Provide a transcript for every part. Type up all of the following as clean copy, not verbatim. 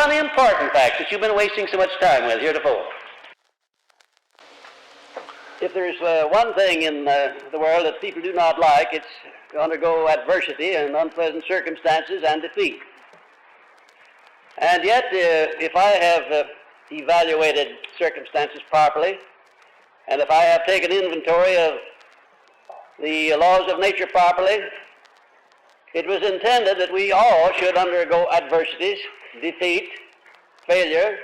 unimportant facts that you've been wasting so much time with heretofore. If there's one thing in the world that people do not like, it's to undergo adversity and unpleasant circumstances and defeat. And yet, if I have evaluated circumstances properly, and if I have taken inventory of the laws of nature properly, it was intended that we all should undergo adversities, defeat, failure,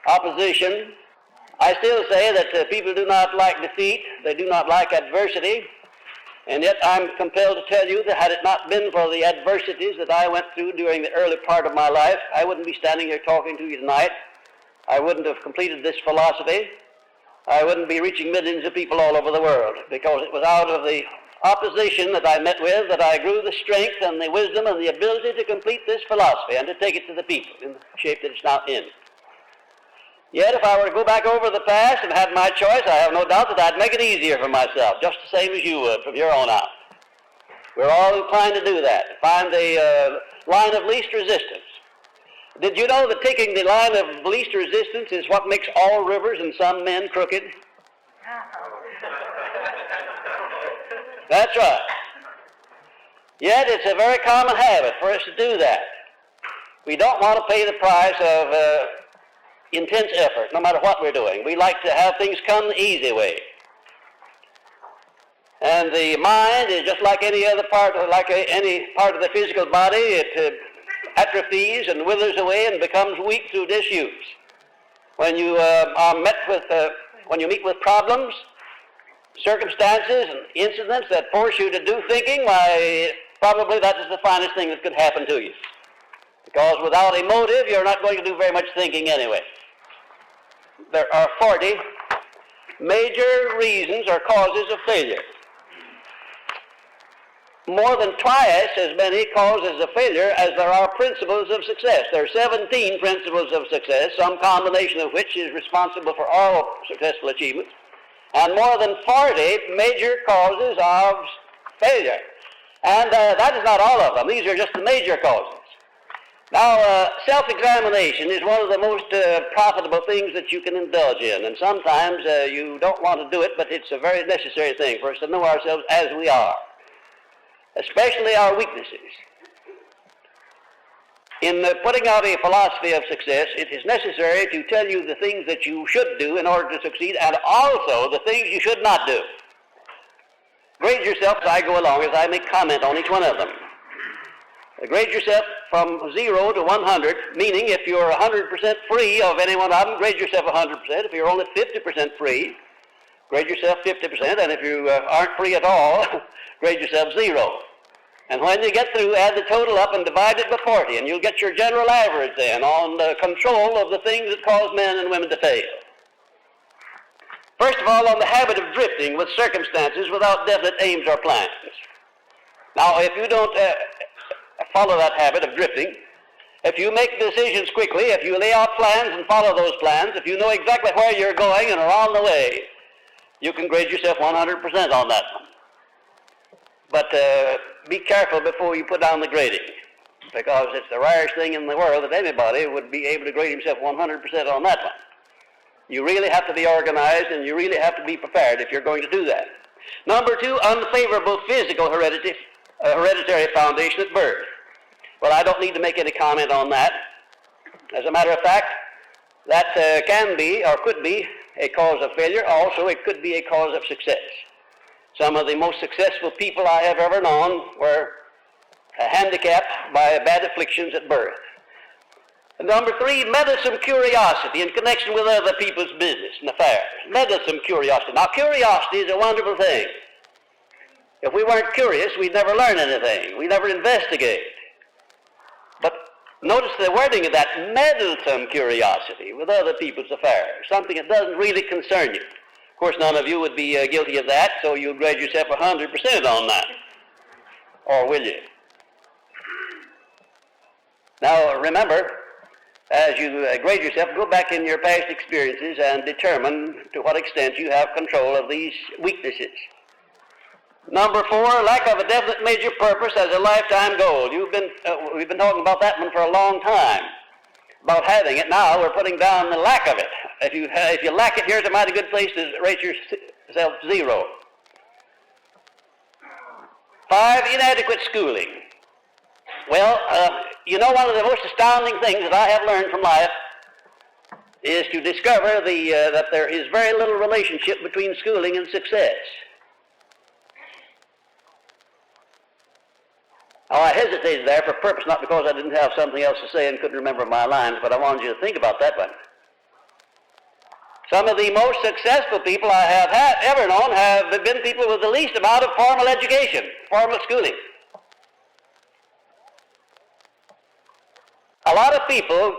opposition. I still say that people do not like defeat, they do not like adversity, and yet I'm compelled to tell you that had it not been for the adversities that I went through during the early part of my life, I wouldn't be standing here talking to you tonight. I wouldn't have completed this philosophy. I wouldn't be reaching millions of people all over the world, because it was out of the opposition that I met with that I grew the strength and the wisdom and the ability to complete this philosophy and to take it to the people in the shape that it's now in. Yet if I were to go back over the past and had my choice, I have no doubt that I'd make it easier for myself, just the same as you would from here on out. We're all inclined to do that, to find the line of least resistance. Did you know that taking the line of least resistance is what makes all rivers and some men crooked? That's right. Yet it's a very common habit for us to do that. We don't want to pay the price of intense effort, no matter what we're doing. We like to have things come the easy way. And the mind is just like any other part, any part of the physical body. It atrophies and withers away and becomes weak through disuse. When you when you meet with problems, circumstances, and incidents that force you to do thinking, why, probably that is the finest thing that could happen to you. Because without a motive, you're not going to do very much thinking anyway. There are 40 major reasons or causes of failure. More than twice as many causes of failure as there are principles of success. There are 17 principles of success, some combination of which is responsible for all successful achievements, and more than 40 major causes of failure. And that is not all of them. These are just the major causes. Now, self-examination is one of the most profitable things that you can indulge in, and sometimes you don't want to do it, but it's a very necessary thing for us to know ourselves as we are, especially our weaknesses. In putting out a philosophy of success, it is necessary to tell you the things that you should do in order to succeed, and also the things you should not do. Grade yourself as I go along, as I make comment on each one of them. Grade yourself from 0 to 100, meaning if you're 100% free of any one of them, grade yourself 100%. If you're only 50% free, grade yourself 50%, and if you aren't free at all, grade yourself 0. And when you get through, add the total up and divide it by 40, and you'll get your general average then on the control of the things that cause men and women to fail. First of all, on the habit of drifting with circumstances without definite aims or plans. Now, if you don't follow that habit of drifting, if you make decisions quickly, if you lay out plans and follow those plans, if you know exactly where you're going and are on the way, you can grade yourself 100% on that one. But be careful before you put down the grading, because it's the rarest thing in the world that anybody would be able to grade himself 100% on that one. You really have to be organized, and you really have to be prepared if you're going to do that. Number 2, unfavorable physical hereditary foundation at birth. Well, I don't need to make any comment on that. As a matter of fact, that can be or could be a cause of failure. Also, it could be a cause of success. Some of the most successful people I have ever known were handicapped by bad afflictions at birth. And number 3, meddlesome curiosity in connection with other people's business and affairs. Meddlesome curiosity. Now, curiosity is a wonderful thing. If we weren't curious, we'd never learn anything. We'd never investigate. But notice the wording of that, meddlesome curiosity with other people's affairs, something that doesn't really concern you. Of course, none of you would be guilty of that, so you'll grade yourself 100% on that. Or will you? Now, remember, as you grade yourself, go back in your past experiences and determine to what extent you have control of these weaknesses. Number 4, lack of a definite major purpose as a lifetime goal. We've been talking about that one for a long time. about having it. Now we're putting down the lack of it. If you lack it, here's a mighty good place to rate yourself 0. 5, inadequate schooling. Well, one of the most astounding things that I have learned from life is to discover that there is very little relationship between schooling and success. Now, I hesitated there for purpose, not because I didn't have something else to say and couldn't remember my lines, but I wanted you to think about that one. Some of the most successful people I have ever known have been people with the least amount of formal education, formal schooling. A lot of people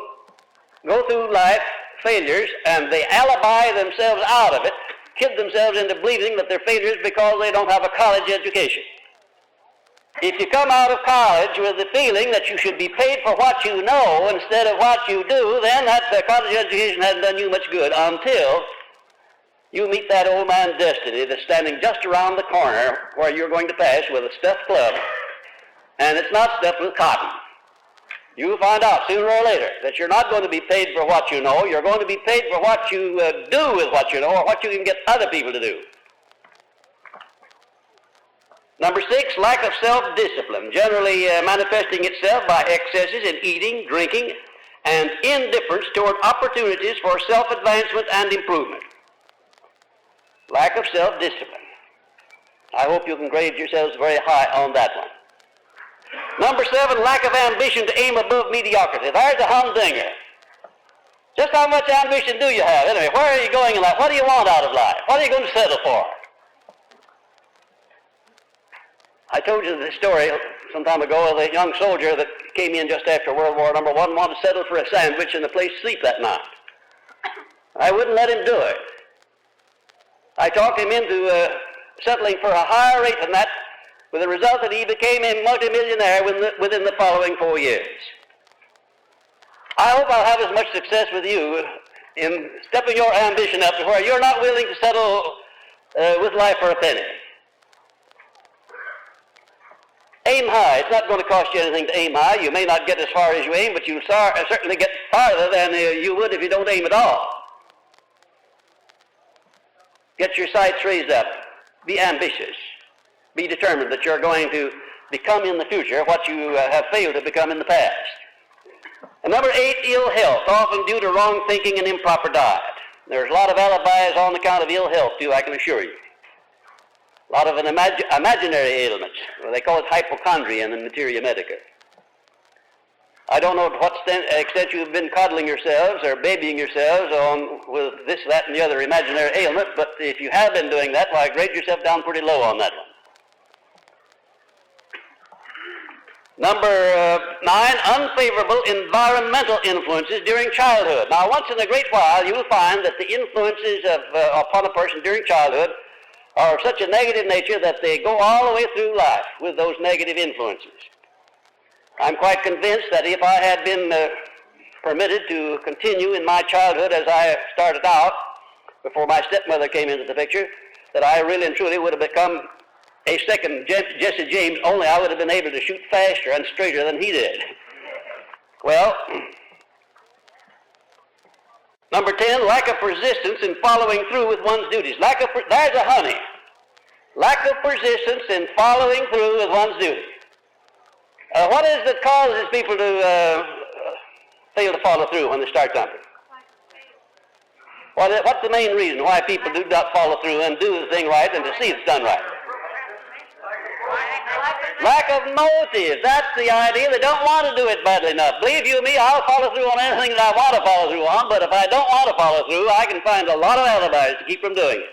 go through life failures and they alibi themselves out of it, kid themselves into believing that they're failures because they don't have a college education. If you come out of college with the feeling that you should be paid for what you know instead of what you do, then that college education hasn't done you much good until you meet that old man Destiny that's standing just around the corner where you're going to pass with a stuffed club, and it's not stuffed with cotton. You'll find out sooner or later that you're not going to be paid for what you know. You're going to be paid for what you do with what you know, or what you can get other people to do. Number 6, lack of self-discipline, generally manifesting itself by excesses in eating, drinking, and indifference toward opportunities for self-advancement and improvement. Lack of self-discipline. I hope you can grade yourselves very high on that one. Number 7, lack of ambition to aim above mediocrity. There's a humdinger. Just how much ambition do you have? Anyway, where are you going in life? What do you want out of life? What are you going to settle for? I told you the story some time ago of a young soldier that came in just after World War I, wanted to settle for a sandwich and a place to sleep that night. I wouldn't let him do it. I talked him into settling for a higher rate than that, with the result that he became a multimillionaire within the following 4 years. I hope I'll have as much success with you in stepping your ambition up to where you're not willing to settle with life for a penny. Aim high. It's not going to cost you anything to aim high. You may not get as far as you aim, but you'll certainly get farther than you would if you don't aim at all. Get your sights raised up. Be ambitious. Be determined that you're going to become in the future what you have failed to become in the past. And number 8, ill health, often due to wrong thinking and improper diet. There's a lot of alibis on account of ill health, too, I can assure you. A lot of imaginary ailments. They call it hypochondria in the materia medica. I don't know to what extent you've been coddling yourselves or babying yourselves with this, that, and the other imaginary ailment, but if you have been doing that, why, grade yourself down pretty low on that one. Number 9, unfavorable environmental influences during childhood. Now, once in a great while, you will find that the influences upon a person during childhood are of such a negative nature that they go all the way through life with those negative influences. I'm quite convinced that if I had been permitted to continue in my childhood as I started out, before my stepmother came into the picture, that I really and truly would have become a second Jesse James, only I would have been able to shoot faster and straighter than he did. Well, number 10, lack of persistence in following through with one's duties. There's a honey. Lack of persistence in following through with one's duties. What is it that causes people to fail to follow through when they start something? What's the main reason why people do not follow through and do the thing right and to see it's done right? Lack of motive. That's the idea. They don't want to do it badly enough. Believe you me, I'll follow through on anything that I want to follow through on, but if I don't want to follow through, I can find a lot of alibis to keep from doing it.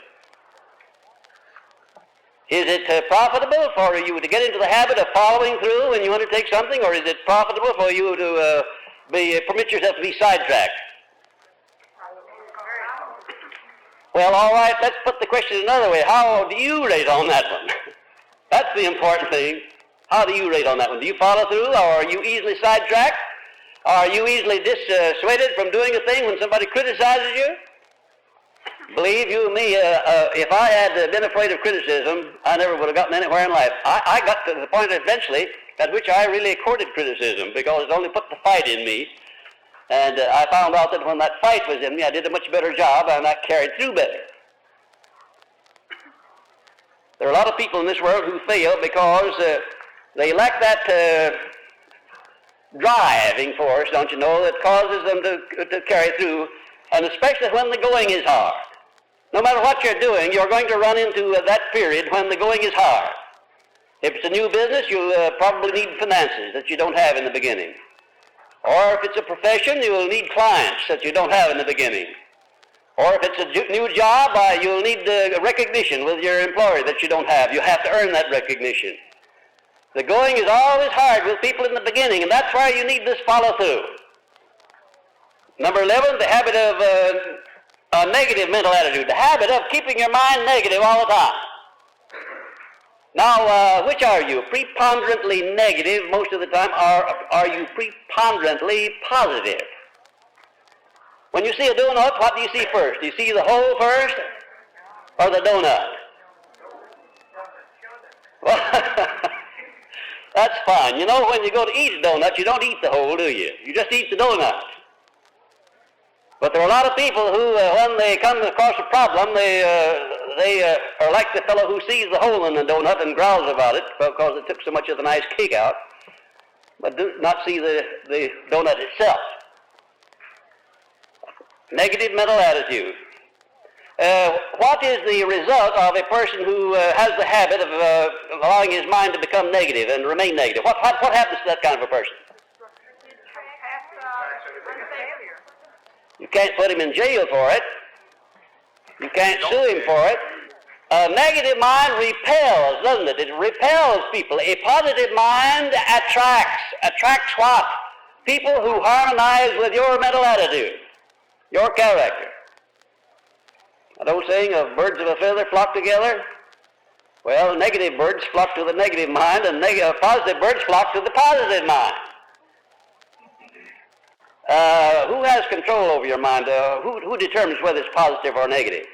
Is it profitable for you to get into the habit of following through when you undertake something, or is it profitable for you to permit yourself to be sidetracked? Well, all right, let's put the question another way. How do you rate on that one? That's the important thing. How do you rate on that one? Do you follow through, or are you easily sidetracked? Are you easily dissuaded from doing a thing when somebody criticizes you? Believe you me, if I had been afraid of criticism, I never would have gotten anywhere in life. I got to the point eventually at which I really courted criticism because it only put the fight in me. And I found out that when that fight was in me, I did a much better job and I carried through better. There are a lot of people in this world who fail because they lack that driving force, don't you know, that causes them to carry through, and especially when the going is hard. No matter what you're doing, you're going to run into that period when the going is hard. If it's a new business, you'll probably need finances that you don't have in the beginning. Or if it's a profession, you'll need clients that you don't have in the beginning. Or if it's a new job, you'll need recognition with your employer that you don't have. You have to earn that recognition. The going is always hard with people in the beginning, and that's why you need this follow-through. Number 11, the habit of a negative mental attitude, the habit of keeping your mind negative all the time. Now, which are you? Preponderantly negative most of the time, or are you preponderantly positive? When you see a donut, what do you see first? Do you see the hole first, or the donut? Well, that's fine. You know, when you go to eat a donut, you don't eat the hole, do you? You just eat the donut. But there are a lot of people who, when they come across a problem, they are like the fellow who sees the hole in the donut and growls about it because it took so much of the nice cake out, but do not see the donut itself. Negative mental attitude. What is the result of a person who has the habit of allowing his mind to become negative and remain negative? What happens to that kind of a person? You can't put him in jail for it. You can't sue him for it. A negative mind repels, doesn't it? It repels people. A positive mind attracts. Attracts what? People who harmonize with your mental attitude, your character. That old saying of birds of a feather flock together? Well, negative birds flock to the negative mind, and positive birds flock to the positive mind. Who has control over your mind? Who determines whether it's positive or negative?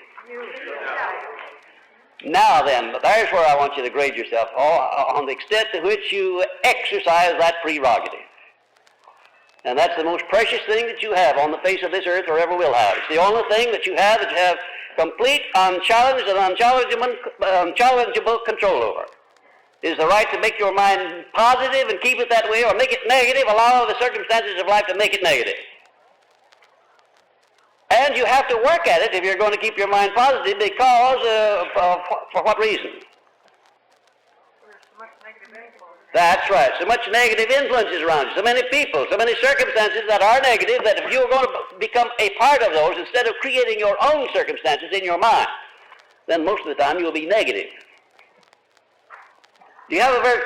Now then, there's where I want you to grade yourself on the extent to which you exercise that prerogative. And that's the most precious thing that you have on the face of this earth or ever will have. It's the only thing that you have complete, unchallenged, and unchallengeable control over. Is the right to make your mind positive and keep it that way, or make it negative, allow the circumstances of life to make it negative. And you have to work at it if you're going to keep your mind positive, because for what reason? That's right. So much negative influences around you, so many people, so many circumstances that are negative, that if you're going to become a part of those instead of creating your own circumstances in your mind, then most of the time you'll be negative. Do you have a very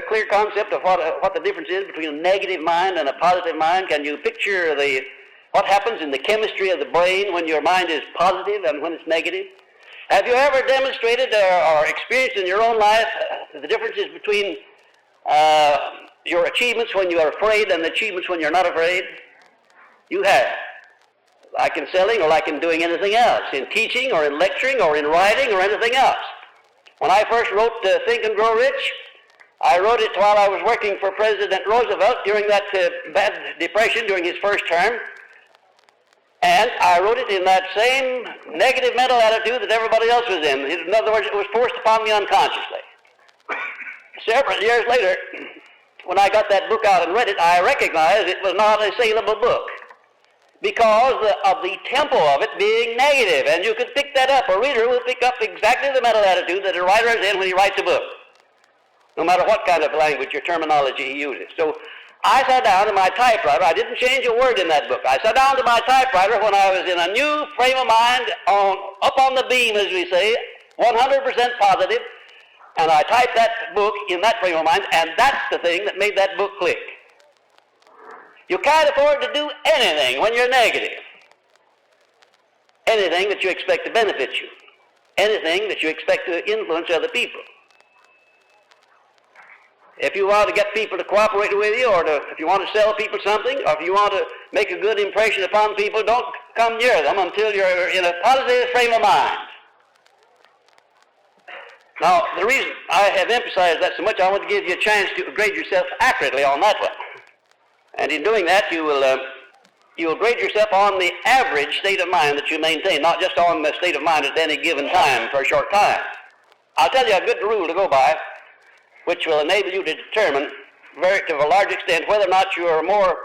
clear concept of what the difference is between a negative mind and a positive mind? Can you picture what happens in the chemistry of the brain when your mind is positive and when it's negative? Have you ever demonstrated or experienced in your own life the differences between your achievements when you are afraid and achievements when you're not afraid? You have. Like in selling or like in doing anything else, in teaching or in lecturing or in writing or anything else. When I first wrote Think and Grow Rich, I wrote it while I was working for President Roosevelt during that bad depression during his first term. And I wrote it in that same negative mental attitude that everybody else was in. In other words, it was forced upon me unconsciously. Several years later, when I got that book out and read it, I recognized it was not a saleable book because of the tempo of it being negative. And you could pick that up. A reader will pick up exactly the mental attitude that a writer is in when he writes a book, no matter what kind of language or terminology he uses. So I sat down to my typewriter. I didn't change a word in that book. I sat down to my typewriter when I was in a new frame of mind, up on the beam, as we say, 100% positive, and I typed that book in that frame of mind, and that's the thing that made that book click. You can't afford to do anything when you're negative. Anything that you expect to benefit you. Anything that you expect to influence other people. If you want to get people to cooperate with you, or if you want to sell people something, or if you want to make a good impression upon people, don't come near them until you're in a positive frame of mind. Now, the reason I have emphasized that so much, I want to give you a chance to grade yourself accurately on that one. And in doing that, you will grade yourself on the average state of mind that you maintain, not just on the state of mind at any given time for a short time. I'll tell you a good rule to go by, which will enable you to determine to a large extent whether or not you are more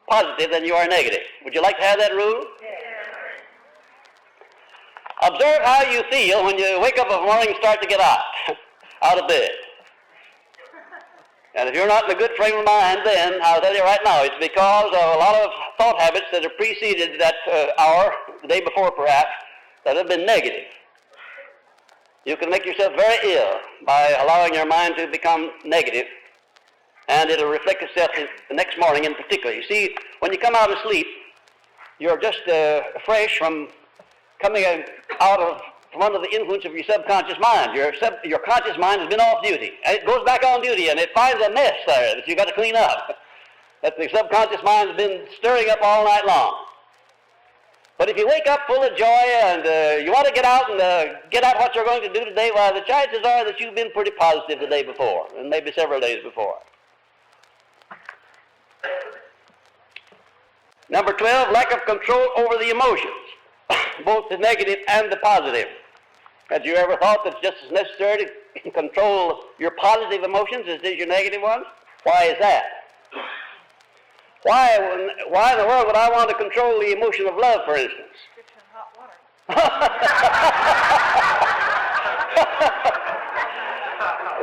positive than you are negative. Would you like to have that rule? Observe how you feel when you wake up in the morning and start to get out of bed. And if you're not in a good frame of mind then, I'll tell you right now, it's because of a lot of thought habits that have preceded that hour, the day before perhaps, that have been negative. You can make yourself very ill by allowing your mind to become negative, and it'll reflect itself the next morning in particular. You see, when you come out of sleep, you're just fresh from coming out from under the influence of your subconscious mind. Your conscious mind has been off duty. And it goes back on duty, and it finds a mess there that you've got to clean up, that the subconscious mind has been stirring up all night long. But if you wake up full of joy and you want to get out and get out what you're going to do today, well, the chances are that you've been pretty positive the day before, and maybe several days before. Number 12, lack of control over the emotions, both the negative and the positive. Had you ever thought that it's just as necessary to control your positive emotions as it is your negative ones? Why is that? Why in the world would I want to control the emotion of love, for instance? Get you in hot water.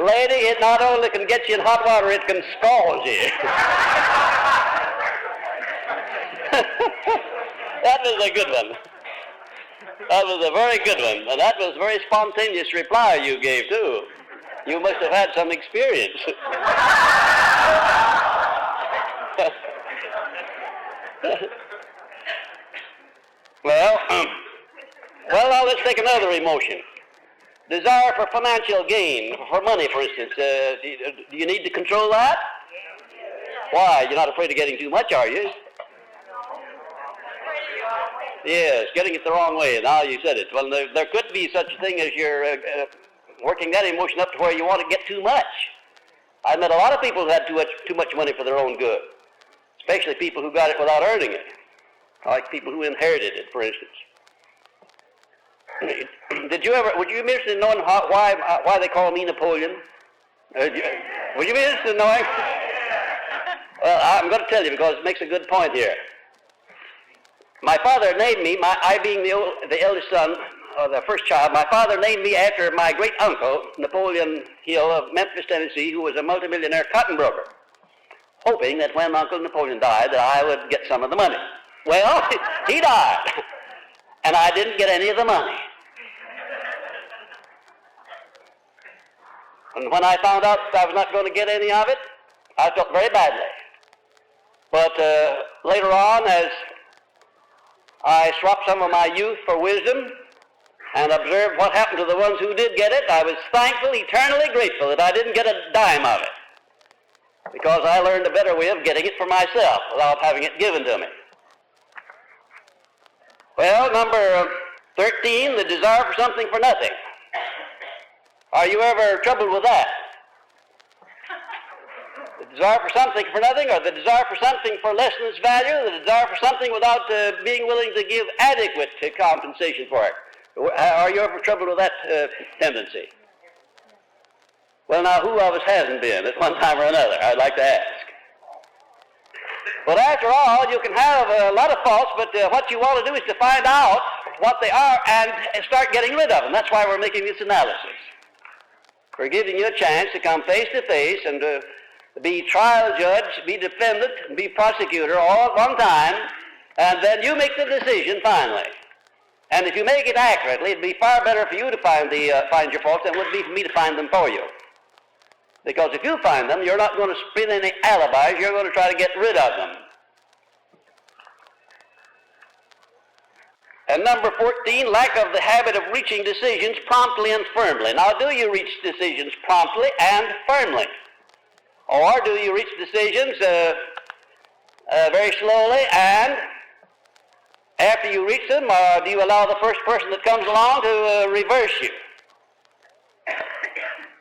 Lady, it not only can get you in hot water, it can scald you. That was a good one. That was a very good one. And that was a very spontaneous reply you gave, too. You must have had some experience. Well, now let's take another emotion. Desire for financial gain, for money, for instance. Do you need to control that? Why? You're not afraid of getting too much, are you? Yes, getting it the wrong way. Now you said it. Well, there could be such a thing as you're working that emotion up to where you want to get too much. I've met a lot of people who had too much money for their own good, especially people who got it without earning it, like people who inherited it, for instance. Would you be interested in knowing why they call me Napoleon? Would you be interested in knowing? Well, I'm going to tell you because it makes a good point here. My father named me, I being the eldest son, the first child, my father named me after my great uncle, Napoleon Hill of Memphis, Tennessee, who was a multimillionaire cotton broker, hoping that when Uncle Napoleon died that I would get some of the money. Well, he died, and I didn't get any of the money. And when I found out that I was not going to get any of it, I felt very badly. But later on, as I swapped some of my youth for wisdom and observed what happened to the ones who did get it, I was thankful, eternally grateful that I didn't get a dime of it, because I learned a better way of getting it for myself without having it given to me. Well, number 13, the desire for something for nothing. Are you ever troubled with that? The desire for something for nothing, or the desire for something for less than its value, the desire for something without being willing to give adequate compensation for it. Are you ever troubled with that tendency? Well, now, who of us hasn't been at one time or another, I'd like to ask. But after all, you can have a lot of faults, but what you want to do is to find out what they are and start getting rid of them. That's why we're making this analysis. We're giving you a chance to come face to face and be trial judge, be defendant, and be prosecutor all at one time, and then you make the decision finally. And if you make it accurately, it'd be far better for you to find your faults than it would be for me to find them for you. Because if you find them, you're not going to spin any alibis, you're going to try to get rid of them. And number 14, lack of the habit of reaching decisions promptly and firmly. Now, do you reach decisions promptly and firmly? Or do you reach decisions very slowly, and after you reach them, do you allow the first person that comes along to reverse you?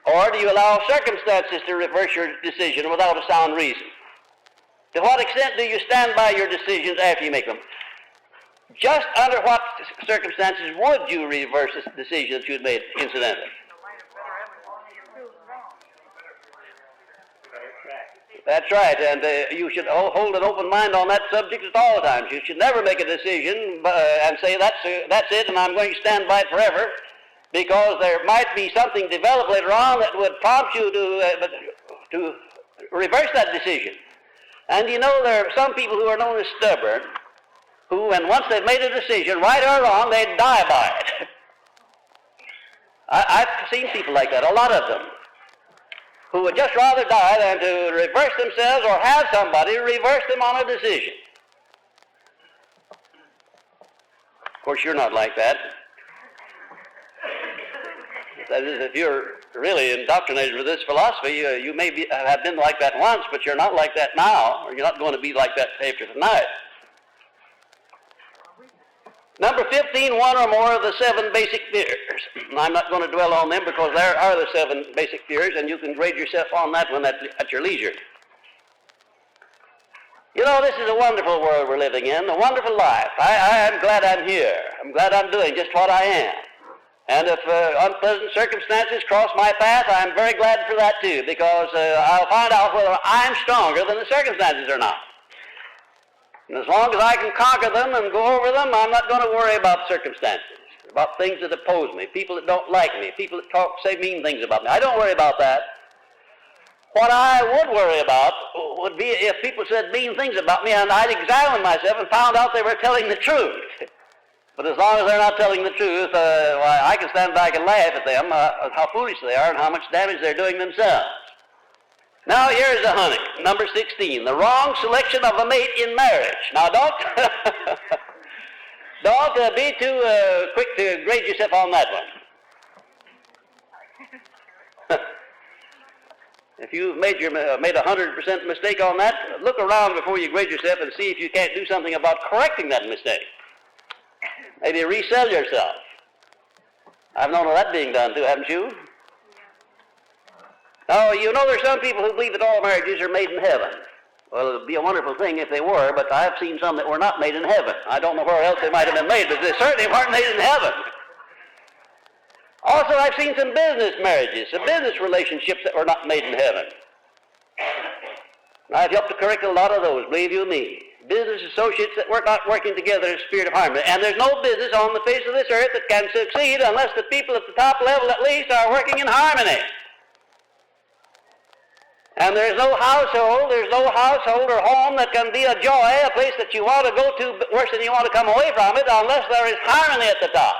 Or do you allow circumstances to reverse your decision without a sound reason? To what extent do you stand by your decisions after you make them? Just under what circumstances would you reverse the decision that you had made incidentally? That's right, and you should hold an open mind on that subject at all times. You should never make a decision and say, that's it, and I'm going to stand by it forever, because there might be something developed later on that would prompt you to reverse that decision. And you know, there are some people who are known as stubborn, who, and once they've made a decision, right or wrong, they die by it. I've seen people like that, a lot of them, who would just rather die than to reverse themselves or have somebody reverse them on a decision. Of course, you're not like that. That is, if you're really indoctrinated with this philosophy, you may have been like that once, but you're not like that now, or you're not going to be like that after tonight. Number 15, one or more of the 7 basic fears. And I'm not going to dwell on them because there are the 7 basic fears, and you can grade yourself on that one at your leisure. You know, this is a wonderful world we're living in, a wonderful life. I'm glad I'm here. I'm glad I'm doing just what I am. And if unpleasant circumstances cross my path, I'm very glad for that too, because I'll find out whether I'm stronger than the circumstances or not. And as long as I can conquer them and go over them, I'm not going to worry about circumstances, about things that oppose me, people that don't like me, people that say mean things about me. I don't worry about that. What I would worry about would be if people said mean things about me and I'd examine myself and found out they were telling the truth. But as long as they're not telling the truth, I can stand back and laugh at them, how foolish they are and how much damage they're doing themselves. Now here's the honey, number 16, the wrong selection of a mate in marriage. Now don't be too quick to grade yourself on that one. If you've made a 100% mistake on that, look around before you grade yourself and see if you can't do something about correcting that mistake. Maybe resell yourself. I've known of that being done too, haven't you? Now, you know there's some people who believe that all marriages are made in heaven. Well, it would be a wonderful thing if they were, but I've seen some that were not made in heaven. I don't know where else they might have been made, but they certainly weren't made in heaven. Also, I've seen some business marriages, some business relationships that were not made in heaven. I've helped to correct a lot of those, believe you me. Business associates that were not working together in a spirit of harmony. And there's no business on the face of this earth that can succeed unless the people at the top level at least are working in harmony. And there's no household or home that can be a joy, a place that you want to go to worse than you want to come away from it, unless there is harmony at the top.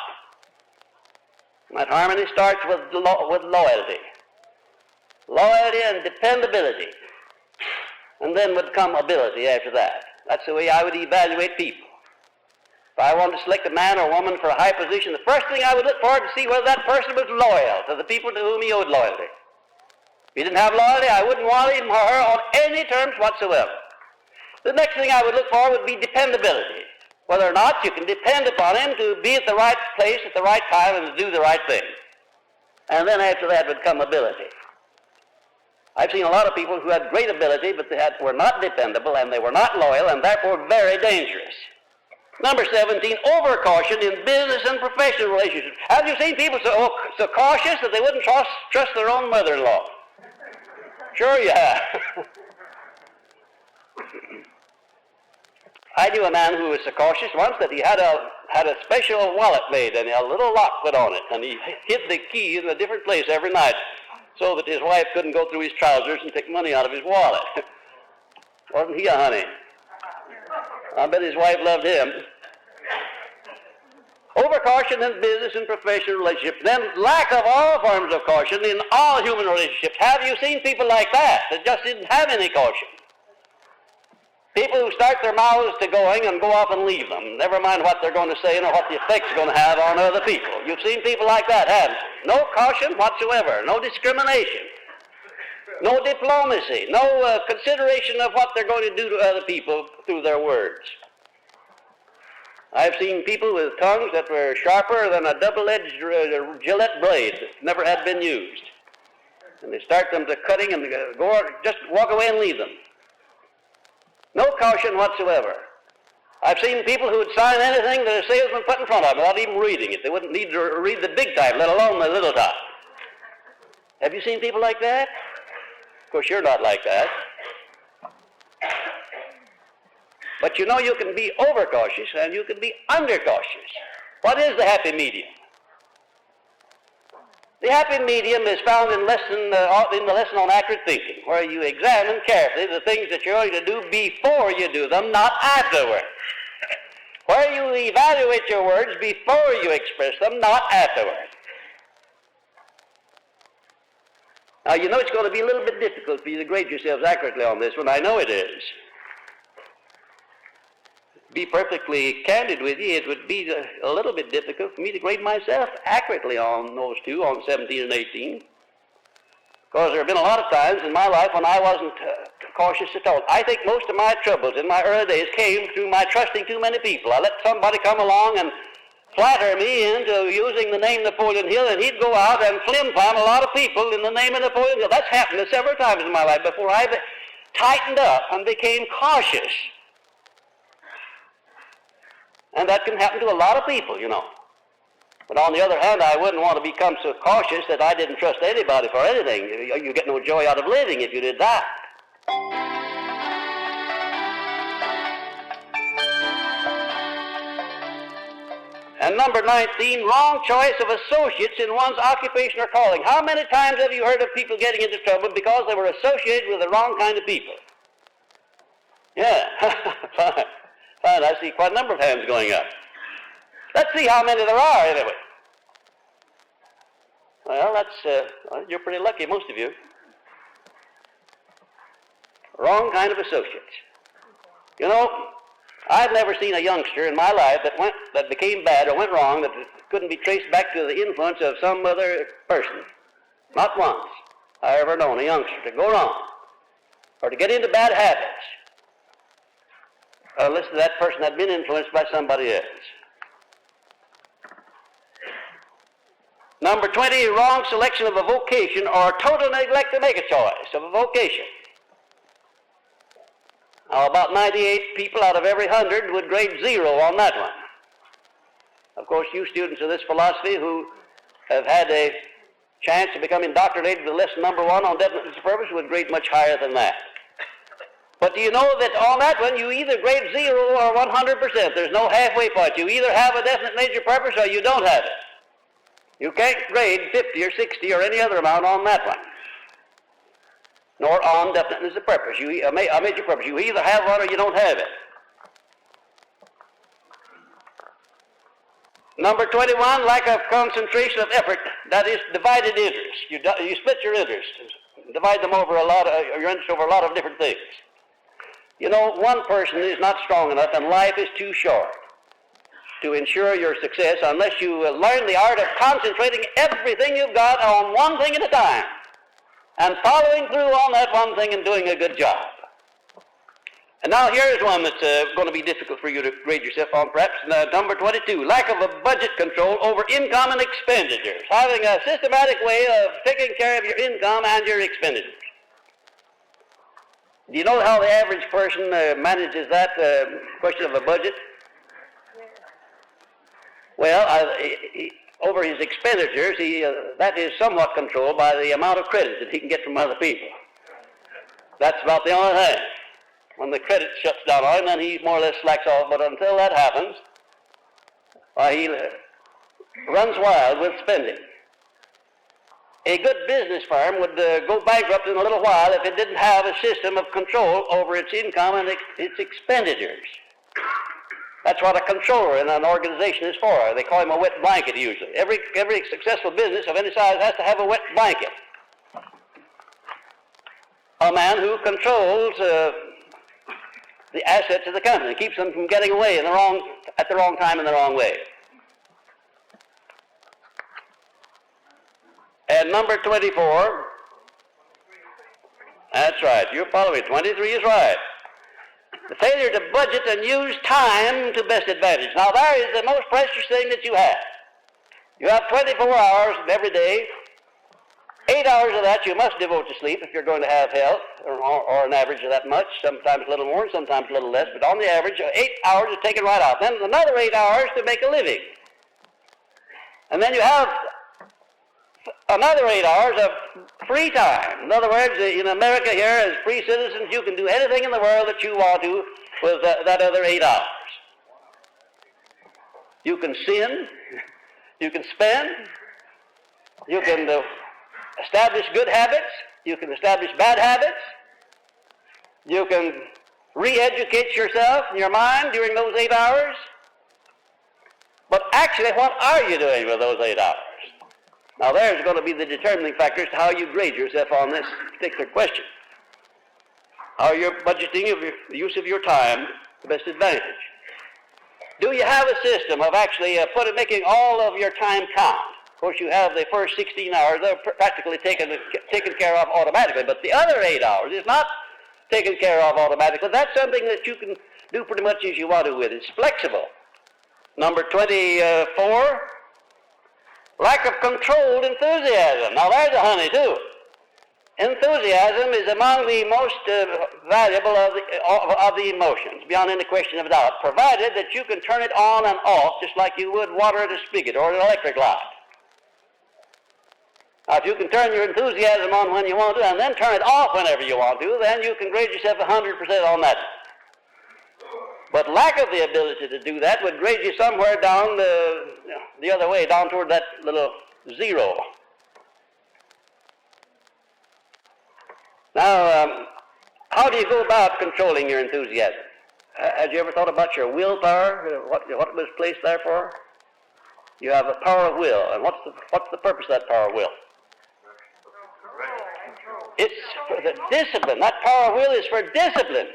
And that harmony starts with loyalty. Loyalty and dependability. And then would come ability after that. That's the way I would evaluate people. If I wanted to select a man or woman for a high position, the first thing I would look for to see whether that person was loyal to the people to whom he owed loyalty. If he didn't have loyalty, I wouldn't want him or her on any terms whatsoever. The next thing I would look for would be dependability. Whether or not you can depend upon him to be at the right place at the right time and to do the right thing. And then after that would come ability. I've seen a lot of people who had great ability, but they were not dependable, and they were not loyal, and therefore very dangerous. Number 17, overcaution in business and professional relationships. Have you seen people so cautious that they wouldn't trust their own mother-in-law? Sure you have. I knew a man who was so cautious once that he had a special wallet made and a little lock put on it, and he hid the key in a different place every night so that his wife couldn't go through his trousers and take money out of his wallet. Wasn't he a honey? I bet his wife loved him. Overcaution in business and professional relationships. Then lack of all forms of caution in all human relationships. Have you seen people like that just didn't have any caution? People who start their mouths to going and go off and leave them, never mind what they're going to say or what the effect's going to have on other people. You've seen people like that, haven't you? No caution whatsoever, no discrimination, no diplomacy, no consideration of what they're going to do to other people through their words. I've seen people with tongues that were sharper than a double-edged Gillette blade that never had been used. And they start them to cutting and just walk away and leave them. No caution whatsoever. I've seen people who would sign anything that a salesman put in front of them without even reading it. They wouldn't need to read the big type, let alone the little type. Have you seen people like that? Of course, you're not like that. But you know, you can be overcautious and you can be undercautious. What is the happy medium? The happy medium is found in the lesson on accurate thinking, where you examine carefully the things that you're going to do before you do them, not afterwards. Where you evaluate your words before you express them, not afterwards. Now, you know it's going to be a little bit difficult for you to grade yourselves accurately on this one. I know it is. To be perfectly candid with you, it would be a little bit difficult for me to grade myself accurately on those two, on 17 and 18. Because there have been a lot of times in my life when I wasn't cautious at all. I think most of my troubles in my early days came through my trusting too many people. I let somebody come along and flatter me into using the name Napoleon Hill, and he'd go out and flim-flam a lot of people in the name of Napoleon Hill. That's happened several times in my life before I tightened up and became cautious. And that can happen to a lot of people, you know. But on the other hand, I wouldn't want to become so cautious that I didn't trust anybody for anything. You get no joy out of living if you did that. And number 19, wrong choice of associates in one's occupation or calling. How many times have you heard of people getting into trouble because they were associated with the wrong kind of people? Yeah, fine. Fine, I see quite a number of hands going up. Let's see how many there are, anyway. Well, you're pretty lucky, most of you. Wrong kind of associates. You know, I've never seen a youngster in my life that became bad or went wrong that couldn't be traced back to the influence of some other person. Not once I ever known a youngster to go wrong or to get into bad habits unless that person had been influenced by somebody else. Number 20, wrong selection of a vocation or total neglect to make a choice of a vocation. Now, about 98 people out of every 100 would grade 0 on that one. Of course, you students of this philosophy who have had a chance to become indoctrinated with lesson number 1 on definiteness of purpose would grade much higher than that. But do you know that on that one you either grade 0 or 100%? There's no halfway point. You either have a definite major purpose or you don't have it. You can't grade 50 or 60 or any other amount on that one, nor on definiteness of purpose. A major purpose. You either have one or you don't have it. Number 21, lack of concentration of effort. That is divided interest. You split your interest, divide them over your interest over a lot of different things. You know, one person is not strong enough and life is too short to ensure your success unless you learn the art of concentrating everything you've got on one thing at a time and following through on that one thing and doing a good job. And now here's one that's going to be difficult for you to grade yourself on, perhaps. Number 22, lack of a budget control over income and expenditures. Having a systematic way of taking care of your income and your expenditures. Do you know how the average person manages that question of a budget? Well, over his expenditures, that is somewhat controlled by the amount of credit that he can get from other people. That's about the only thing. When the credit shuts down on him, then he more or less slacks off. But until that happens, he runs wild with spending. A good business firm would go bankrupt in a little while if it didn't have a system of control over its income and its expenditures. That's what a controller in an organization is for. They call him a wet blanket usually. Every successful business of any size has to have a wet blanket. A man who controls the assets of the company, keeps them from getting away at the wrong time in the wrong way. And number 24, that's right, you're following. 23 is right. The failure to budget and use time to best advantage. Now, there is the most precious thing that you have. You have 24 hours every day 8 hours of that you must devote to sleep if you're going to have health, or an average of that much, sometimes a little more and sometimes a little less, but on the average, 8 hours is taken right out. Then another 8 hours to make a living. And then you have another 8 hours of free time. In other words, in America here, as free citizens, you can do anything in the world that you want to with that other 8 hours. You can sin, you can spend, you can establish good habits, you can establish bad habits, you can re-educate yourself and your mind during those 8 hours. But actually, what are you doing with those 8 hours? Now there's going to be the determining factor as to how you grade yourself on this particular question. How you're budgeting of the use of your time to the best advantage. Do you have a system of actually making all of your time count? Of course, you have the first 16 hours, they're practically taken care of automatically, but the other 8 hours is not taken care of automatically. That's something that you can do pretty much as you want to with. It's flexible. Number 24, lack of controlled enthusiasm. Now there's a honey too. Enthusiasm is among the most valuable of the emotions, beyond any question of doubt, provided that you can turn it on and off just like you would water at a spigot or an electric light. Now, if you can turn your enthusiasm on when you want to and then turn it off whenever you want to, then you can grade yourself 100% on that. But lack of the ability to do that would grade you somewhere down the other way, down toward that little zero. Now, how do you go about controlling your enthusiasm? Have you ever thought about your willpower, what it was placed there for? You have a power of will, and what's the purpose of that power of will? It's for the discipline. That power of will is for discipline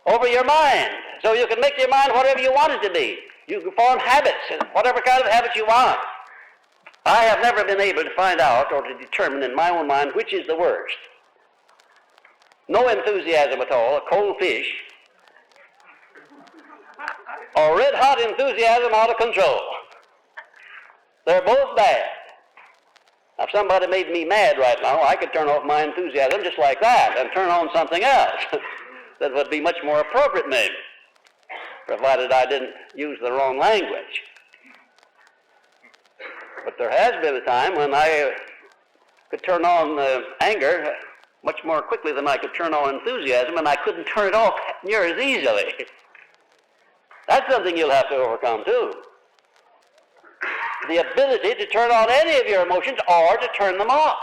over your mind, so you can make your mind whatever you want it to be. You can form habits, whatever kind of habits you want. I have never been able to find out or to determine in my own mind which is the worst. No enthusiasm at all, a cold fish, or red-hot enthusiasm out of control. They're both bad. Now, if somebody made me mad right now, I could turn off my enthusiasm just like that and turn on something else that would be much more appropriate maybe, provided I didn't use the wrong language. But there has been a time when I could turn on anger much more quickly than I could turn on enthusiasm, and I couldn't turn it off near as easily. That's something you'll have to overcome too. The ability to turn on any of your emotions or to turn them off.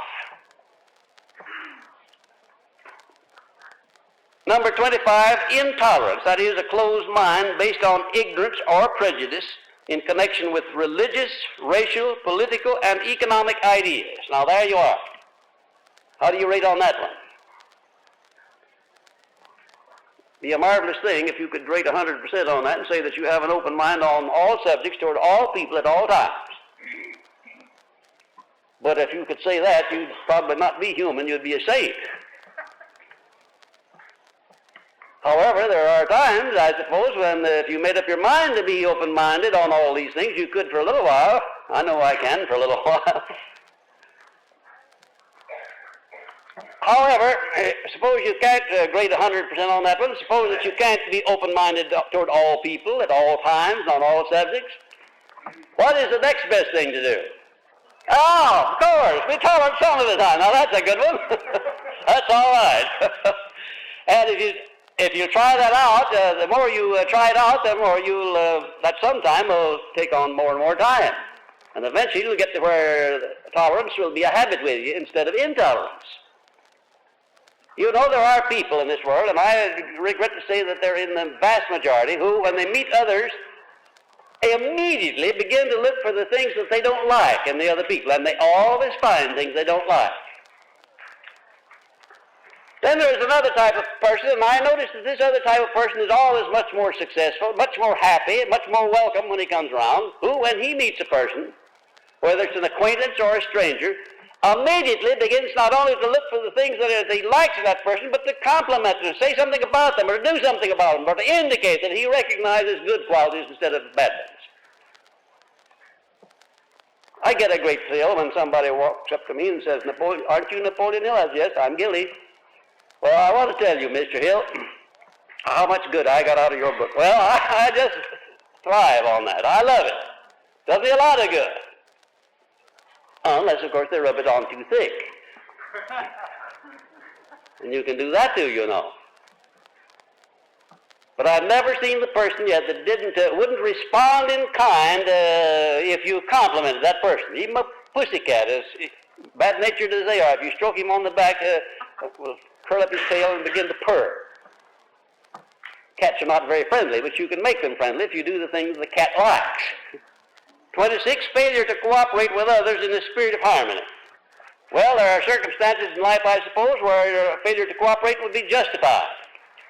Number 25, intolerance. That is a closed mind based on ignorance or prejudice in connection with religious, racial, political, and economic ideas. Now there you are. How do you rate on that one? Be a marvelous thing if you could rate 100% on that and say that you have an open mind on all subjects toward all people at all times. But if you could say that, you'd probably not be human, you'd be a saint. However, there are times, I suppose, when if you made up your mind to be open-minded on all these things, you could for a little while. I know I can for a little while. However, suppose you can't grade 100% on that one. Suppose that you can't be open-minded toward all people at all times, on all subjects. What is the next best thing to do? Oh, of course, be tolerant some of the time. Now that's a good one. That's all right. And if you try that out, the more you try it out, the more that sometime will take on more and more time. And eventually you'll get to where tolerance will be a habit with you instead of intolerance. You know, there are people in this world, and I regret to say that they're in the vast majority, who, when they meet others, they immediately begin to look for the things that they don't like in the other people, and they always find things they don't like. Then there's another type of person, and I notice that this other type of person is always much more successful, much more happy, much more welcome when he comes around, who, when he meets a person, whether it's an acquaintance or a stranger, immediately begins not only to look for the things that he likes in that person, but to compliment them, say something about them, or do something about them, or to indicate that he recognizes good qualities instead of bad ones. I get a great thrill when somebody walks up to me and says, Napoleon, aren't you Napoleon Hill? I said, yes, I'm guilty. Well, I want to tell you, Mr. Hill, how much good I got out of your book. Well, I just thrive on that. I love it. Does me a lot of good. Unless, of course, they rub it on too thick. And you can do that too, you know. But I've never seen the person yet that wouldn't respond in kind if you complimented that person. Even a pussycat, as bad-natured as they are, if you stroke him on the back, will curl up his tail and begin to purr. Cats are not very friendly, but you can make them friendly if you do the things the cat likes. 26, failure to cooperate with others in the spirit of harmony. Well, there are circumstances in life, I suppose, where failure to cooperate would be justified.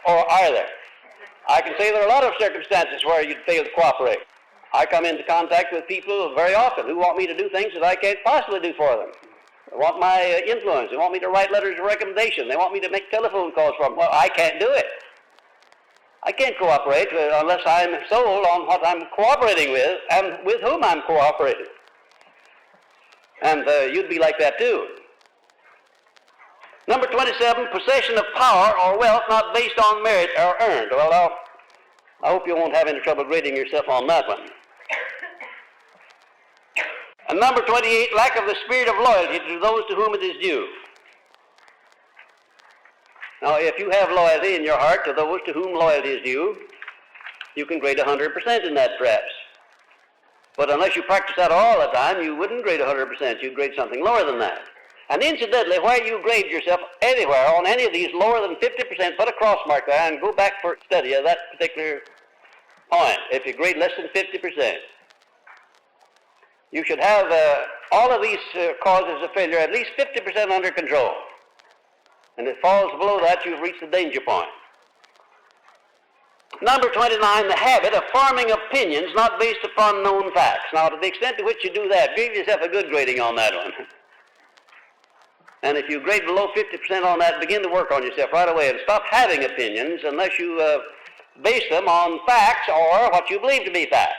Or are there? I can say there are a lot of circumstances where you'd fail to cooperate. I come into contact with people very often who want me to do things that I can't possibly do for them. They want my influence. They want me to write letters of recommendation. They want me to make telephone calls for them. Well, I can't do it. I can't cooperate unless I'm sold on what I'm cooperating with and with whom I'm cooperating. And you'd be like that too. Number 27, possession of power or wealth not based on merit or earned. Well, I hope you won't have any trouble grading yourself on that one. And number 28, lack of the spirit of loyalty to those to whom it is due. Now, if you have loyalty in your heart to those to whom loyalty is due, you can grade 100% in that perhaps. But unless you practice that all the time, you wouldn't grade 100%. You'd grade something lower than that. And incidentally, where you grade yourself anywhere on any of these lower than 50%, put a cross mark there and go back for study of that particular point. If you grade less than 50%, you should have all of these causes of failure at least 50% under control. And if it falls below that, you've reached the danger point. Number 29, the habit of forming opinions not based upon known facts. Now, to the extent to which you do that, give yourself a good grading on that one. And if you grade below 50% on that, begin to work on yourself right away and stop having opinions unless you base them on facts or what you believe to be facts.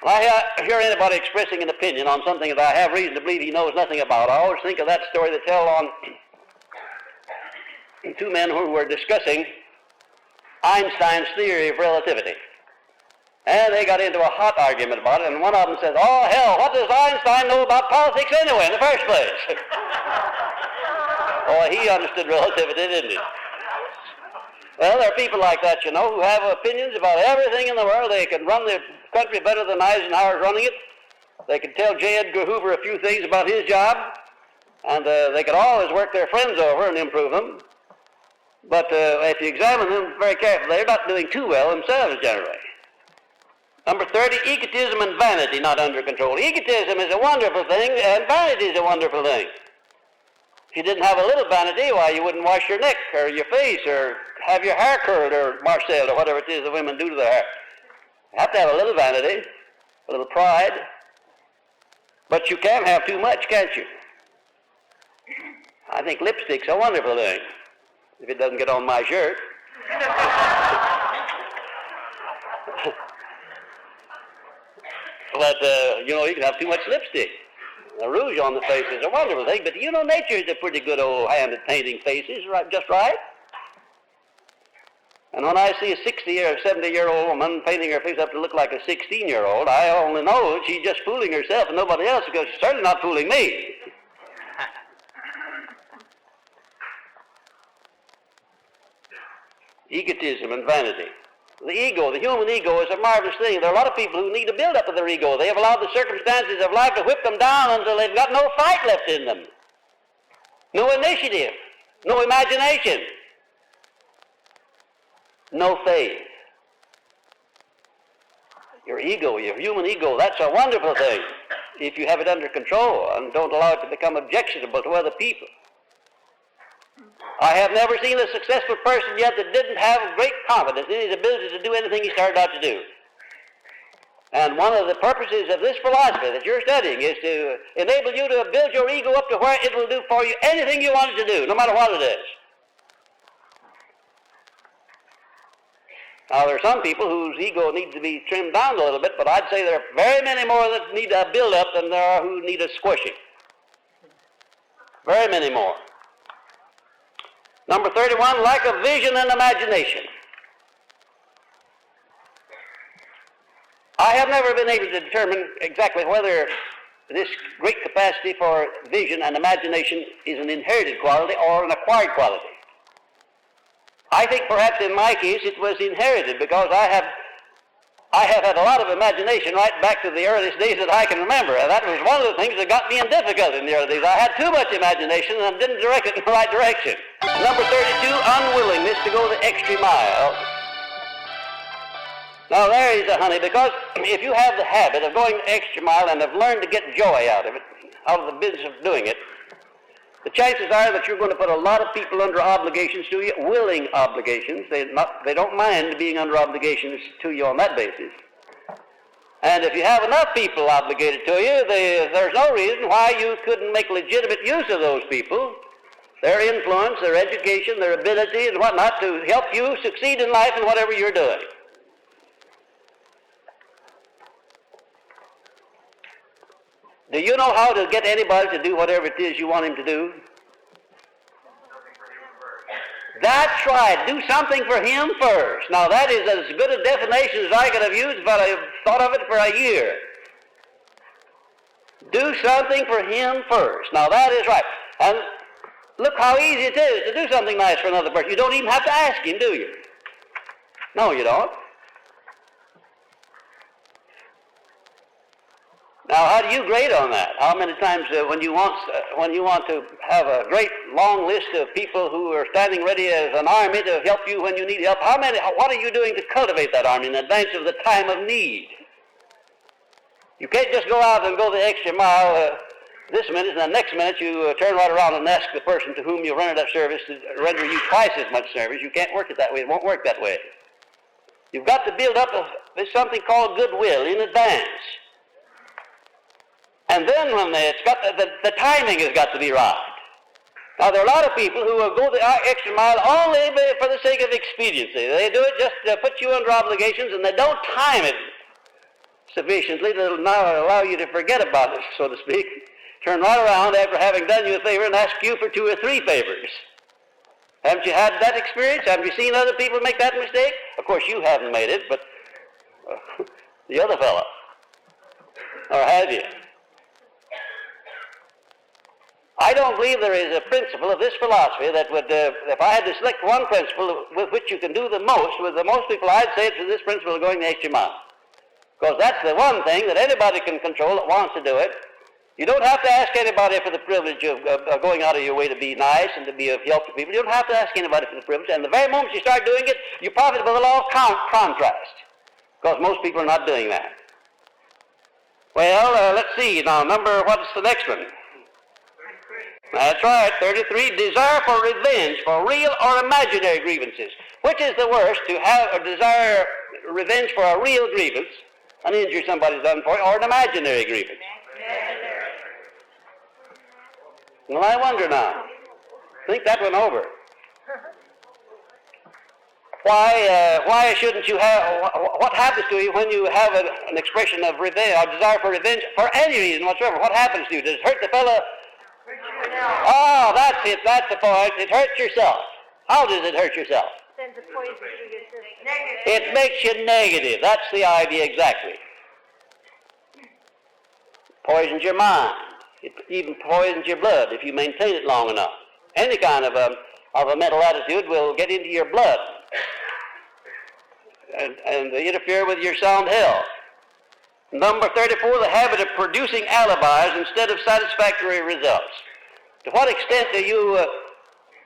When I hear anybody expressing an opinion on something that I have reason to believe he knows nothing about, I always think of that story they tell on two men who were discussing Einstein's theory of relativity. And they got into a hot argument about it, and one of them says, oh, hell, what does Einstein know about politics anyway in the first place? Oh, he understood relativity, didn't he? Well, there are people like that, you know, who have opinions about everything in the world. They can run the country better than Eisenhower's running it. They can tell J. Edgar Hoover a few things about his job, and they can always work their friends over and improve them. But if you examine them very carefully, they're not doing too well themselves generally. Number 30, egotism and vanity not under control. Egotism is a wonderful thing, and vanity is a wonderful thing. If you didn't have a little vanity, why, you wouldn't wash your neck or your face or have your hair curled or marcelled or whatever it is the women do to their hair. You have to have a little vanity, a little pride. But you can't have too much, can't you? I think lipstick's a wonderful thing, if it doesn't get on my shirt. But, you know, you can have too much lipstick. The rouge on the face is a wonderful thing, but you know, nature is a pretty good old hand at painting faces, right, just right. And when I see a 60 or 70-year-old woman painting her face up to look like a 16-year-old, I only know she's just fooling herself and nobody else, because she's certainly not fooling me. Egotism and vanity. The ego, the human ego, is a marvelous thing. There are a lot of people who need a build-up of their ego. They have allowed the circumstances of life to whip them down until they've got no fight left in them. No initiative, no imagination, no faith. Your ego, your human ego, that's a wonderful thing if you have it under control and don't allow it to become objectionable to other people. I have never seen a successful person yet that didn't have great confidence in his ability to do anything he started out to do. And one of the purposes of this philosophy that you're studying is to enable you to build your ego up to where it will do for you anything you want it to do, no matter what it is. Now, there are some people whose ego needs to be trimmed down a little bit, but I'd say there are very many more that need a build-up than there are who need a squishing. Very many more. Number 31, lack of vision and imagination. I have never been able to determine exactly whether this great capacity for vision and imagination is an inherited quality or an acquired quality. I think perhaps in my case it was inherited, because I have had a lot of imagination right back to the earliest days that I can remember. And that was one of the things that got me in difficulty in the early days. I had too much imagination and didn't direct it in the right direction. Number 32, unwillingness to go the extra mile. Now there is a honey, because if you have the habit of going the extra mile and have learned to get joy out of it, out of the business of doing it, the chances are that you're going to put a lot of people under obligations to you, willing obligations. They don't mind being under obligations to you on that basis. And if you have enough people obligated to you, there's no reason why you couldn't make legitimate use of those people, their influence, their education, their ability, and whatnot, to help you succeed in life in whatever you're doing. Do you know how to get anybody to do whatever it is you want him to do? That's right. Do something for him first. Now that is as good a definition as I could have used, but I've thought of it for a year. Do something for him first. Now that is right. And look how easy it is to do something nice for another person. You don't even have to ask him, do you? No, you don't. Now, how do you grade on that? How many times when you want to have a great long list of people who are standing ready as an army to help you when you need help, what are you doing to cultivate that army in advance of the time of need? You can't just go out and go the extra mile this minute, and the next minute you turn right around and ask the person to whom you rendered that service to render you twice as much service. You can't work it that way. It won't work that way. You've got to build up something called goodwill in advance. And then when it's got the timing has got to be right. Now there are a lot of people who will go the extra mile only for the sake of expediency. They do it just to put you under obligations, and they don't time it sufficiently to now allow you to forget about it, so to speak. Turn right around after having done you a favor and ask you for 2 or 3 favors. Haven't you had that experience? Haven't you seen other people make that mistake? Of course you haven't made it, but the other fellow. Or have you? I don't believe there is a principle of this philosophy that would, if I had to select one principle with which you can do the most, with the most people, I'd say it's this principle of going the extra mile. Because that's the one thing that anybody can control that wants to do it. You don't have to ask anybody for the privilege of going out of your way to be nice and to be of help to people. You don't have to ask anybody for the privilege. And the very moment you start doing it, you profit by the law of contrast. Because most people are not doing that. Well, let's see. Now, what's the next one? That's right, 33, desire for revenge for real or imaginary grievances. Which is the worst, to have or desire revenge for a real grievance, an injury somebody's done for you, or an imaginary grievance? Well, I wonder now. Think that one over. Why shouldn't you have, what happens to you when you have an expression of revenge, or desire for revenge for any reason whatsoever? What happens to you? Does it hurt the fellow? Oh, that's it. That's the point. It hurts yourself. How does it hurt yourself? Sends a poison through your system. It makes you negative. That's the idea exactly. Poisons your mind. It even poisons your blood if you maintain it long enough. Any kind of a mental attitude will get into your blood and interfere with your sound health. Number 34, the habit of producing alibis instead of satisfactory results. To what extent do you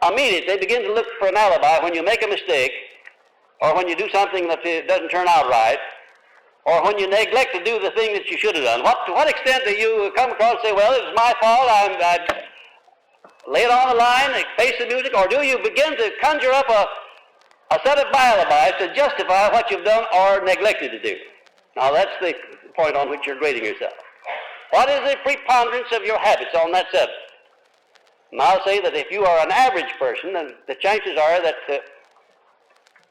immediately begin to look for an alibi when you make a mistake, or when you do something that doesn't turn out right, or when you neglect to do the thing that you should have done? To what extent do you come across and say, well, it was my fault, I lay it on the line, face the music, or do you begin to conjure up a set of alibis to justify what you've done or neglected to do? Now that's the point on which you're grading yourself. What is the preponderance of your habits on that subject? And I'll say that if you are an average person, then the chances are that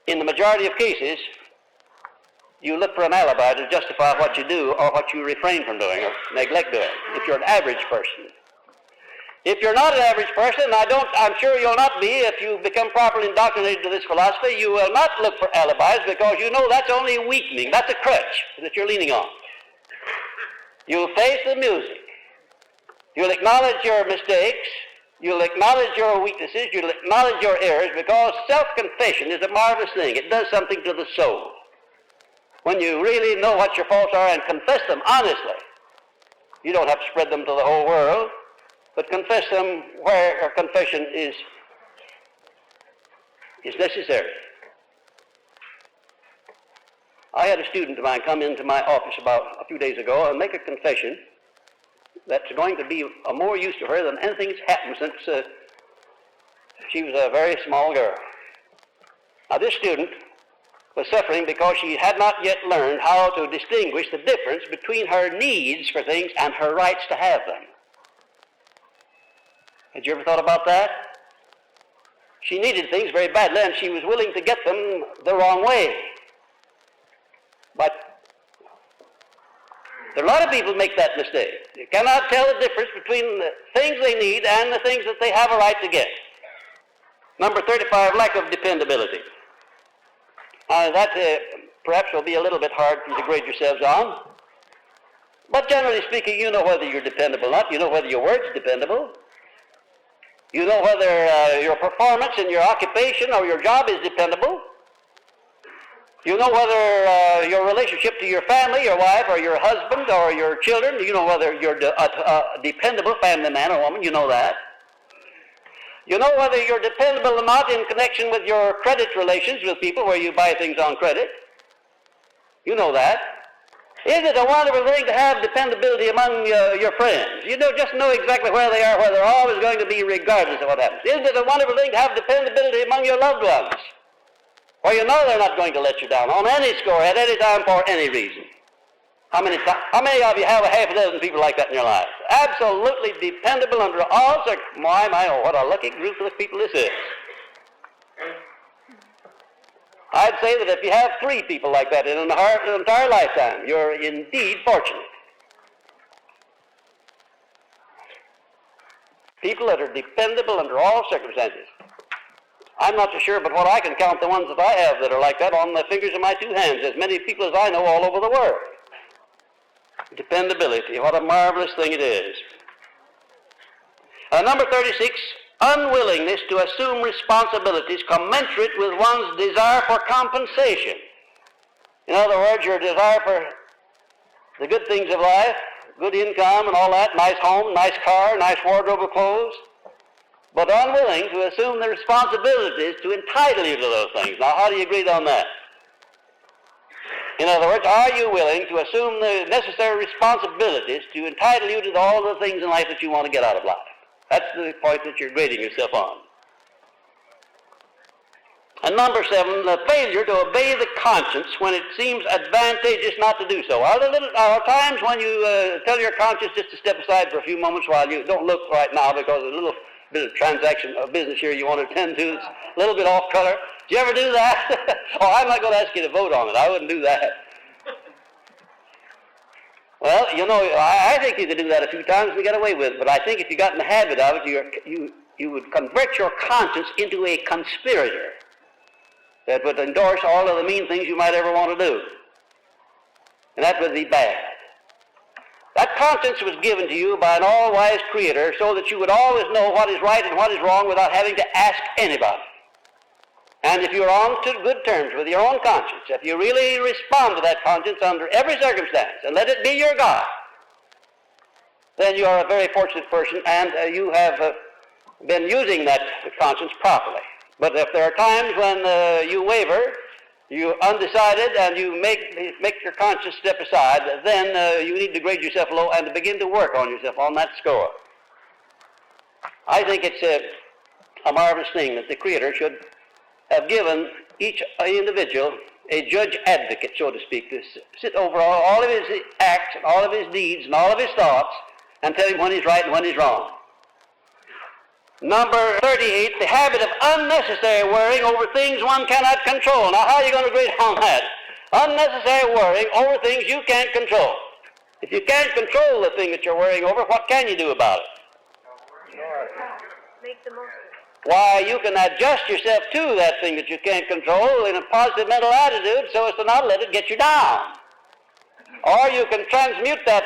in the majority of cases, you look for an alibi to justify what you do or what you refrain from doing or neglect doing, if you're an average person. If you're not an average person, I'm sure you'll not be if you become properly indoctrinated to this philosophy, you will not look for alibis because you know that's only weakening. That's a crutch that you're leaning on. You'll face the music. You'll acknowledge your mistakes. You'll acknowledge your weaknesses. You'll acknowledge your errors because self-confession is a marvelous thing. It does something to the soul. When you really know what your faults are and confess them honestly, you don't have to spread them to the whole world, but confess them where confession is necessary. I had a student of mine come into my office about a few days ago and make a confession that's going to be of more use to her than anything that's happened since she was a very small girl. Now, this student was suffering because she had not yet learned how to distinguish the difference between her needs for things and her rights to have them. Had you ever thought about that? She needed things very badly, and she was willing to get them the wrong way. But there are a lot of people make that mistake. They cannot tell the difference between the things they need and the things that they have a right to get. Number 35, lack of dependability. That perhaps will be a little bit hard for you to grade yourselves on. But generally speaking, you know whether you're dependable or not. You know whether your word's dependable. You know whether your performance in your occupation or your job is dependable. You know whether your relationship to your family, your wife, or your husband, or your children, you know whether you're a dependable family man or woman, you know that. You know whether you're dependable or not in connection with your credit relations with people where you buy things on credit. You know that. Isn't it a wonderful thing to have dependability among your friends? You just know exactly where they are, where they're always going to be regardless of what happens. Isn't it a wonderful thing to have dependability among your loved ones? Where you know they're not going to let you down on any score, at any time, for any reason. How many of you have a half a dozen people like that in your life? Absolutely dependable under all circumstances. My, oh, what a lucky group of people this is. I'd say that if you have 3 people like that in an entire lifetime, you're indeed fortunate. People that are dependable under all circumstances. I'm not so sure, but what I can count the ones that I have that are like that on the fingers of my 2 hands, as many people as I know all over the world. Dependability, what a marvelous thing it is. Number 36, unwillingness to assume responsibilities commensurate with one's desire for compensation. In other words, your desire for the good things of life, good income and all that, nice home, nice car, nice wardrobe of clothes, but unwilling to assume the responsibilities to entitle you to those things. Now, how do you agree on that? In other words, are you willing to assume the necessary responsibilities to entitle you to all the things in life that you want to get out of life? That's the point that you're grading yourself on. And number 7, the failure to obey the conscience when it seems advantageous not to do so. Are there times when you tell your conscience just to step aside for a few moments while you don't look right now because there's a little bit of transaction of business here you want to attend to that's a little bit off color? Do you ever do that? Oh, I'm not going to ask you to vote on it. I wouldn't do that. Well, I think you could do that a few times and get away with it, but I think if you got in the habit of it, you would convert your conscience into a conspirator that would endorse all of the mean things you might ever want to do. And that would be bad. That conscience was given to you by an all-wise Creator so that you would always know what is right and what is wrong without having to ask anybody. And if you're on to good terms with your own conscience, if you really respond to that conscience under every circumstance and let it be your God, then you are a very fortunate person and you have been using that conscience properly. But if there are times when you waver, you're undecided, and you make your conscience step aside, then you need to grade yourself low and to begin to work on yourself on that score. I think it's a marvelous thing that the Creator should have given each individual a judge advocate, so to speak, to sit over all of his acts and all of his deeds and all of his thoughts and tell him when he's right and when he's wrong. Number 38, the habit of unnecessary worrying over things one cannot control. Now, how are you going to grade on that? Unnecessary worrying over things you can't control. If you can't control the thing that you're worrying over, what can you do about it? Make the most of it. Why, you can adjust yourself to that thing that you can't control in a positive mental attitude so as to not let it get you down. Or you can transmute that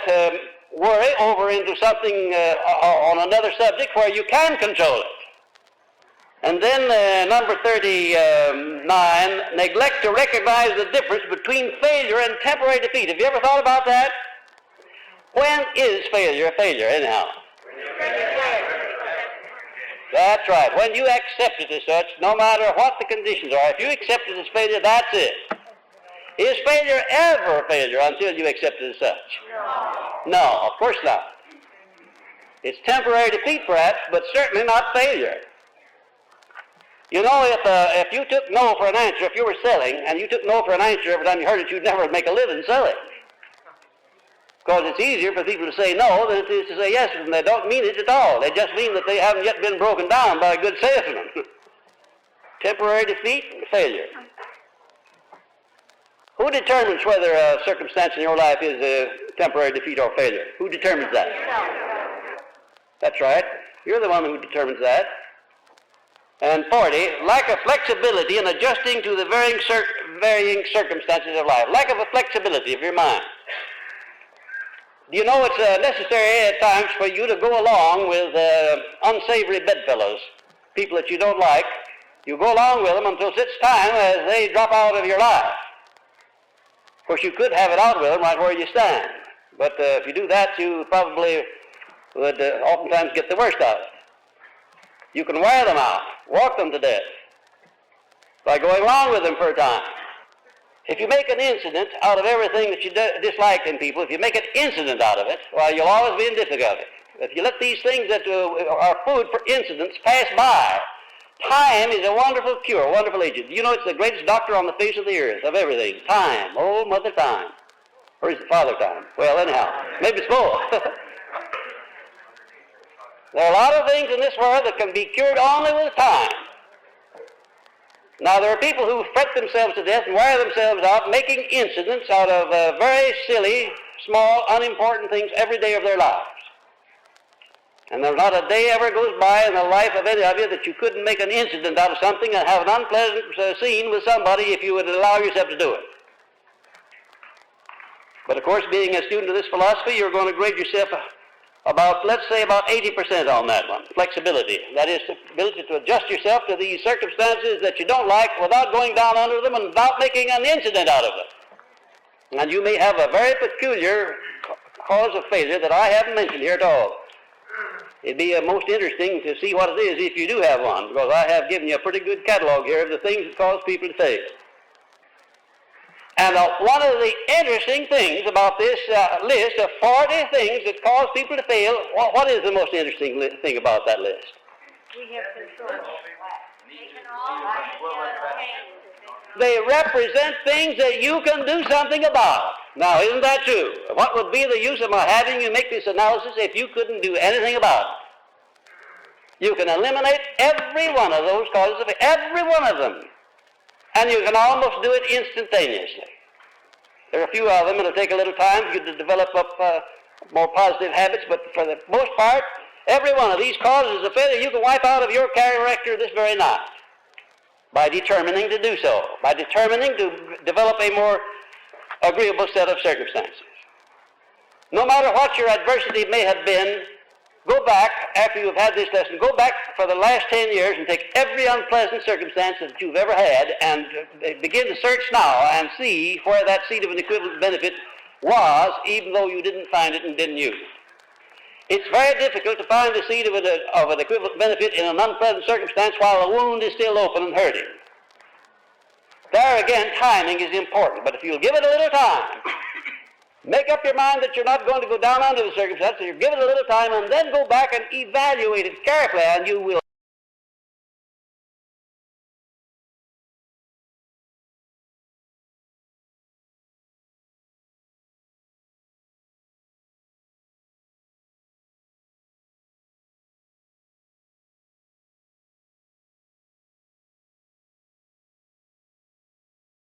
worry over into something on another subject where you can control it. And then number 39, neglect to recognize the difference between failure and temporary defeat. Have you ever thought about that? When is failure a failure, anyhow? That's right. When you accept it as such, no matter what the conditions are, if you accept it as failure, that's it. Is failure ever a failure until you accept it as such? No, of course not. It's temporary defeat, perhaps, but certainly not failure. You know, if you took no for an answer, if you were selling, and you took no for an answer every time you heard it, you'd never make a living selling. Because it's easier for people to say no than it is to say yes, and they don't mean it at all. They just mean that they haven't yet been broken down by a good salesman. Temporary defeat and failure. Who determines whether a circumstance in your life is a temporary defeat or failure? Who determines that? That's right. You're the one who determines that. And 40, lack of flexibility in adjusting to the varying circumstances of life. Lack of a flexibility of your mind. Do you know it's necessary at times for you to go along with unsavory bedfellows, people that you don't like. You go along with them until such time as they drop out of your life. Of course, you could have it out with them right where you stand. But if you do that, you probably would oftentimes get the worst out of it. You can wear them out, walk them to death, by going along with them for a time. If you make an incident out of everything that you dislike in people, if you make an incident out of it, well, you'll always be in difficulty. If you let these things that are food for incidents pass by, time is a wonderful cure, a wonderful agent. You know, it's the greatest doctor on the face of the earth, of everything. Time, old Mother Time. Or is it Father Time? Well, anyhow, maybe it's both. There are a lot of things in this world that can be cured only with time. Now, there are people who fret themselves to death and wear themselves out making incidents out of very silly, small, unimportant things every day of their lives. And there's not a day ever goes by in the life of any of you that you couldn't make an incident out of something and have an unpleasant scene with somebody if you would allow yourself to do it. But of course, being a student of this philosophy, you're going to grade yourself about, let's say, about 80% on that one, flexibility. That is, the ability to adjust yourself to these circumstances that you don't like without going down under them and without making an incident out of them. And you may have a very peculiar cause of failure that I haven't mentioned here at all. It'd be most interesting to see what it is if you do have one, because I have given you a pretty good catalog here of the things that cause people to fail. And one of the interesting things about this list of 40 things that cause people to fail, what is the most interesting thing about that list? We have control. They represent things that you can do something about. Now, isn't that true? What would be the use of my having you make this analysis if you couldn't do anything about it? You can eliminate every one of those causes, every one of them. And you can almost do it instantaneously. There are a few of them. It'll take a little time for you to develop up more positive habits, but for the most part, every one of these causes of failure you can wipe out of your character this very night by determining to do so, by determining to develop a more agreeable set of circumstances. No matter what your adversity may have been, go back, after you've had this lesson, go back for the last 10 years and take every unpleasant circumstance that you've ever had and begin to search now and see where that seed of an equivalent benefit was, even though you didn't find it and didn't use it. It's very difficult to find the seed of an equivalent benefit in an unpleasant circumstance while the wound is still open and hurting. There again, timing is important, but if you'll give it a little time, make up your mind that you're not going to go down under the circumstances. You give it a little time and then go back and evaluate it carefully, and you will